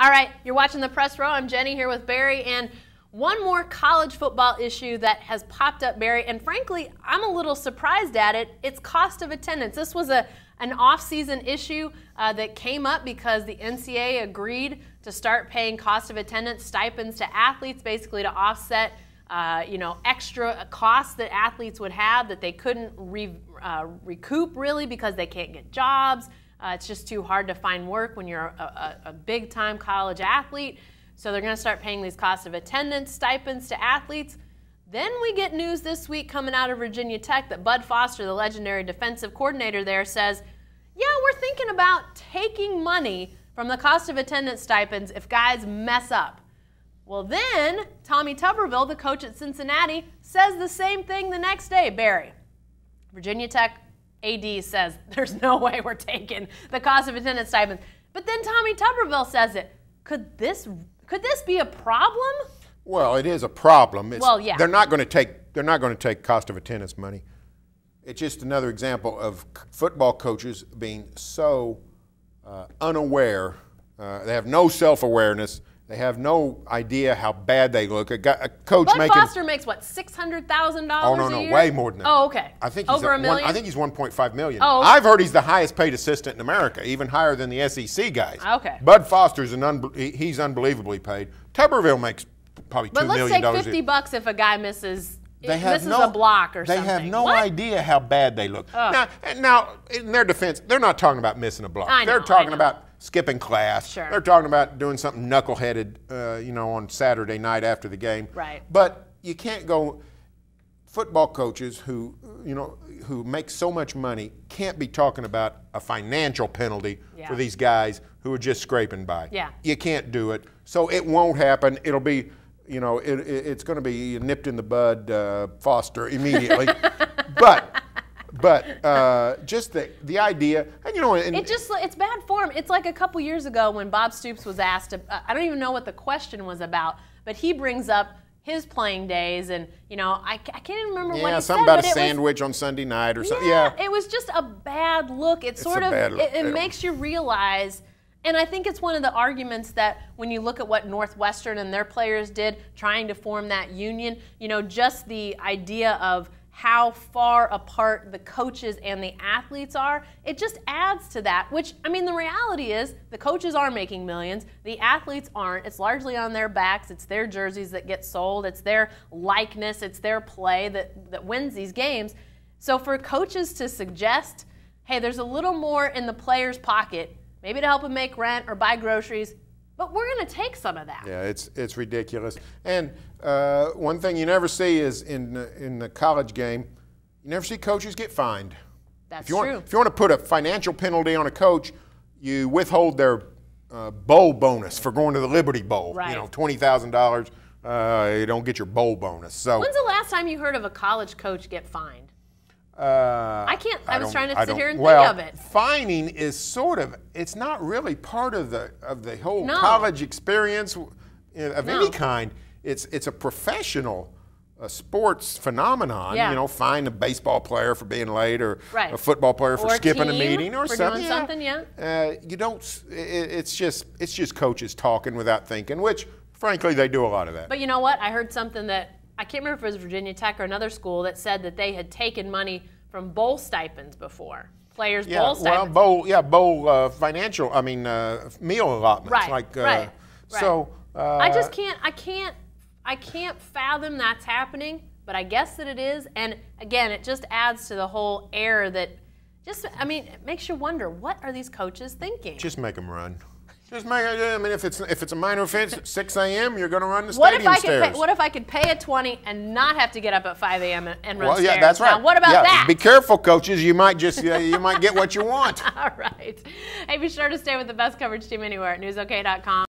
All right, you're watching The Press Row. I'm Jenny here with Barry, and one more college football issue that has popped up, Barry, and frankly, I'm a little surprised at it. It's cost of attendance. This was an off-season issue that came up because the NCAA agreed to start paying cost of attendance stipends to athletes, basically to offset extra costs that athletes would have that they couldn't recoup really because they can't get jobs. It's just too hard to find work when you're a big-time college athlete. So they're going to start paying these cost of attendance stipends to athletes. Then we get news this week coming out of Virginia Tech that Bud Foster, the legendary defensive coordinator there, says, yeah, we're thinking about taking money from the cost of attendance stipends if guys mess up. Well, then Tommy Tuberville, the coach at Cincinnati, says the same thing the next day. Barry, Virginia Tech AD says there's no way we're taking the cost of attendance stipends. But then Tommy Tuberville says it. Could this be a problem? Well, it is a problem. Well, yeah. They're not going to take cost of attendance money. It's just another example of football coaches being so unaware. They have no self-awareness. They have no idea how bad they look. A coach Bud making Foster makes what, $600,000 a year? way more than that. Oh, okay. I think over $1 million. I think he's 1.5 million. Oh, okay. I've heard he's the highest paid assistant in America, even higher than the SEC guys. Okay. Bud Foster's he's unbelievably paid. Tuberville makes probably $2 million. But let's say $50 if a guy misses a block or something. They have no idea how bad they look. Now, in their defense, they're not talking about missing a block. They're talking about skipping class. Sure. They're talking about doing something knuckleheaded, on Saturday night after the game. Right. But you can't go. Football coaches who make so much money can't be talking about a financial penalty for these guys who are just scraping by. Yeah. You can't do it. So it won't happen. It'll be, it's going to be nipped in the bud, Foster, immediately. But just the idea, and it's bad form. It's like a couple years ago when Bob Stoops was asked, I don't even know what the question was about, but he brings up his playing days, and I can't even remember what he said. Something about a sandwich on Sunday night or something. Yeah, it was just a bad look. It makes you realize. And I think it's one of the arguments that when you look at what Northwestern and their players did trying to form that union, just the idea of how far apart the coaches and the athletes are, it just adds to that, which, the reality is the coaches are making millions, the athletes aren't. It's largely on their backs. It's their jerseys that get sold. It's their likeness. It's their play that wins these games. So for coaches to suggest, hey, there's a little more in the player's pocket, maybe to help them make rent or buy groceries, but we're going to take some of that. Yeah, it's ridiculous. And one thing you never see is in the college game, you never see coaches get fined. That's true. If you want to put a financial penalty on a coach, you withhold their bowl bonus for going to the Liberty Bowl. Right. $20,000, you don't get your bowl bonus. So when's the last time you heard of a college coach get fined? I was trying to sit here and think of it. Fining is it's not really part of the whole college experience of any kind. It's a professional sports phenomenon. Fine a baseball player for being late, or a football player for skipping a meeting, or something. Doing something. You don't. It's just coaches talking without thinking, which frankly they do a lot of that. But you know what? I heard something that I can't remember if it was Virginia Tech or another school that said that they had taken money from bowl stipends before. Players' bowl stipends. Bowl financial, meal allotments. Right. So I can't fathom that's happening, but I guess that it is. And again, it just adds to the whole air that it makes you wonder, what are these coaches thinking? Just make them run. Just make it. If it's a minor offense at 6 a.m., you're going to run the stadium stairs. What if I could pay a $20 and not have to get up at 5 a.m. and run well, stairs? Yeah, that's right. Now, what about that? Be careful, coaches. You might get what you want. All right. Hey, be sure to stay with the best coverage team anywhere at newsok.com.